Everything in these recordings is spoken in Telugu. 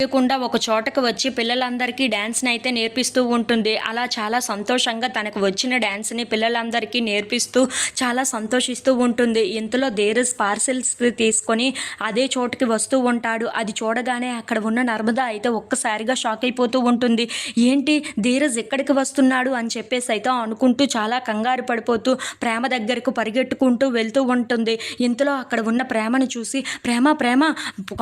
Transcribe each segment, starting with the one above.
తెలియకుండా ఒక చోటకు వచ్చి పిల్లలందరికీ డ్యాన్స్‌ని అయితే నేర్పిస్తూ ఉంటుంది. అలా చాలా సంతోషంగా తనకు వచ్చిన డ్యాన్స్‌ని పిల్లలందరికీ నేర్పిస్తూ చాలా సంతోషిస్తూ ఉంటుంది. ఇంతలో ధీరజ్ పార్సెల్స్ తీసుకొని అదే చోటుకి వస్తూ ఉంటాడు. అది చూడగానే అక్కడ ఉన్న నర్మద అయితే ఒక్కసారిగా షాక్ అయిపోతూ ఉంటుంది. ఏంటి ధీరజ్ ఇక్కడికి వస్తున్నాడు అని చెప్పేసి అయితే అనుకుంటూ చాలా కంగారు పడిపోతూ ప్రేమ దగ్గరకు పరిగెట్టుకుంటూ వెళ్తూ ఉంటుంది. ఇంతలో అక్కడ ఉన్న ప్రేమను చూసి ప్రేమ ప్రేమ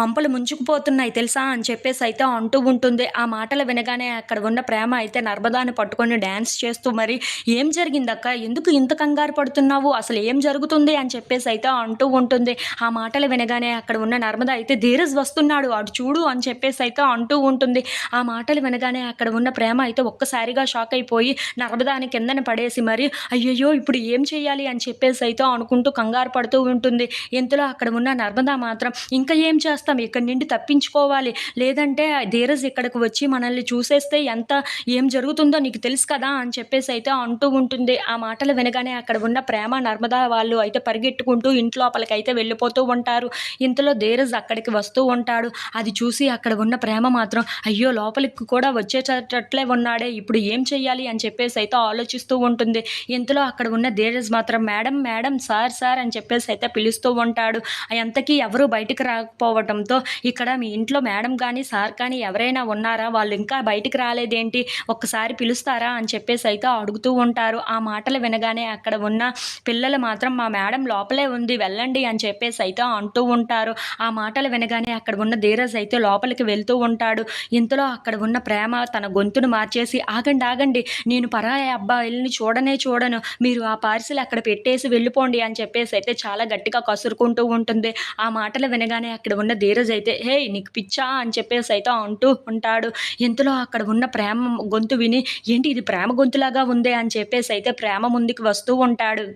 కొంపలు ముంచుకుపోతున్నాయి తెలుసా అని చెప్పేసి అయితే అంటూ ఉంటుంది. ఆ మాటలు వినగానే అక్కడ ఉన్న ప్రేమ అయితే నర్మదాని పట్టుకొని డ్యాన్స్ చేస్తూ మరి ఏం జరిగిందక్క, ఎందుకు ఇంత కంగారు పడుతున్నావు, అసలు ఏం జరుగుతుంది అని చెప్పేసి అయితే అంటూ ఉంటుంది. ఆ మాటలు వినగానే అక్కడ ఉన్న నర్మద అయితే ధీరజ్ వస్తున్నాడు అటు చూడు అని చెప్పేసి అయితే అంటూ ఉంటుంది. ఆ మాటలు వినగానే అక్కడ ఉన్న ప్రేమ అయితే ఒక్కసారిగా షాక్ అయిపోయి నర్మదాని కిందన పడేసి మరి అయ్యయ్యో ఇప్పుడు ఏం చేయాలి అని చెప్పేసి అయితే అనుకుంటూ కంగారు పడుతూ ఉంటుంది. ఇంతలో అక్కడ ఉన్న నర్మద మాత్రం ఇంకా ఏం చేస్తాం, ఇక్కడి నుండి తప్పించుకోవాలి, లేదంటే ధీరజ్ ఇక్కడికి వచ్చి మనల్ని చూసేస్తే ఏం జరుగుతుందో నీకు తెలుసు కదా అని చెప్పేసి అయితే అంటూ ఉంటుంది. ఆ మాటలు వినగానే అక్కడ ఉన్న ప్రేమ నర్మద వాళ్ళు అయితే పరిగెట్టుకుంటూ ఇంటి లోపలికైతే వెళ్ళిపోతూ ఉంటారు. ఇంతలో ధీరజ్ అక్కడికి వస్తూ ఉంటాడు. అది చూసి అక్కడ ఉన్న ప్రేమ మాత్రం అయ్యో లోపలికి కూడా వచ్చేటట్లే ఉన్నాడే, ఇప్పుడు ఏం చెయ్యాలి అని చెప్పేసి అయితే ఆలోచిస్తూ ఉంటుంది. ఇంతలో అక్కడ ఉన్న ధీరజ్ మాత్రం మేడం మేడం సార్ సార్ అని చెప్పేసి అయితే పిలుస్తూ ఉంటాడు. ఎంతకీ ఎవరు బయటికి రాకపోవడంతో ఇక్కడ మీ ఇంట్లో మేడం కానీ సార్ కానీ ఎవరైనా ఉన్నారా, వాళ్ళు ఇంకా బయటికి రాలేదేంటి, ఒక్కసారి పిలుస్తారా అని చెప్పేసి అయితే అడుగుతూ ఉంటారు. ఆ మాటలు వినగానే అక్కడ ఉన్న పిల్లలు మాత్రం మా మేడం లోపలే ఉంది వెళ్ళండి అని చెప్పేసి అయితే అంటూ ఉంటారు. ఆ మాటలు వినగానే అక్కడ ఉన్న ధీరజ్ అయితే లోపలికి వెళ్తూ ఉంటాడు. ఇంతలో అక్కడ ఉన్న ప్రేమ తన గొంతును మార్చేసి ఆగండి ఆగండి, నేను పరాయి అబ్బాయిల్ని చూడను, మీరు ఆ పార్సిల్ అక్కడ పెట్టేసి వెళ్ళిపోండి అని చెప్పేసి అయితే చాలా గట్టిగా కసురుకుంటూ ఉంటుంది. ఆ మాటలు వినగానే అక్కడ ఉన్న ధీరజ్ అయితే హే నీకు పిచ్చా అని చెప్పేసి అయితే అంటూ ఉంటాడు. ఇంతలో అక్కడ ఉన్న ప్రేమ గొంతు విని ఏంటి ఇది ప్రేమ గొంతులాగా ఉందే అని చెప్పేసి అయితే ప్రేమ ముందుకు వస్తూ ఉంటాడు.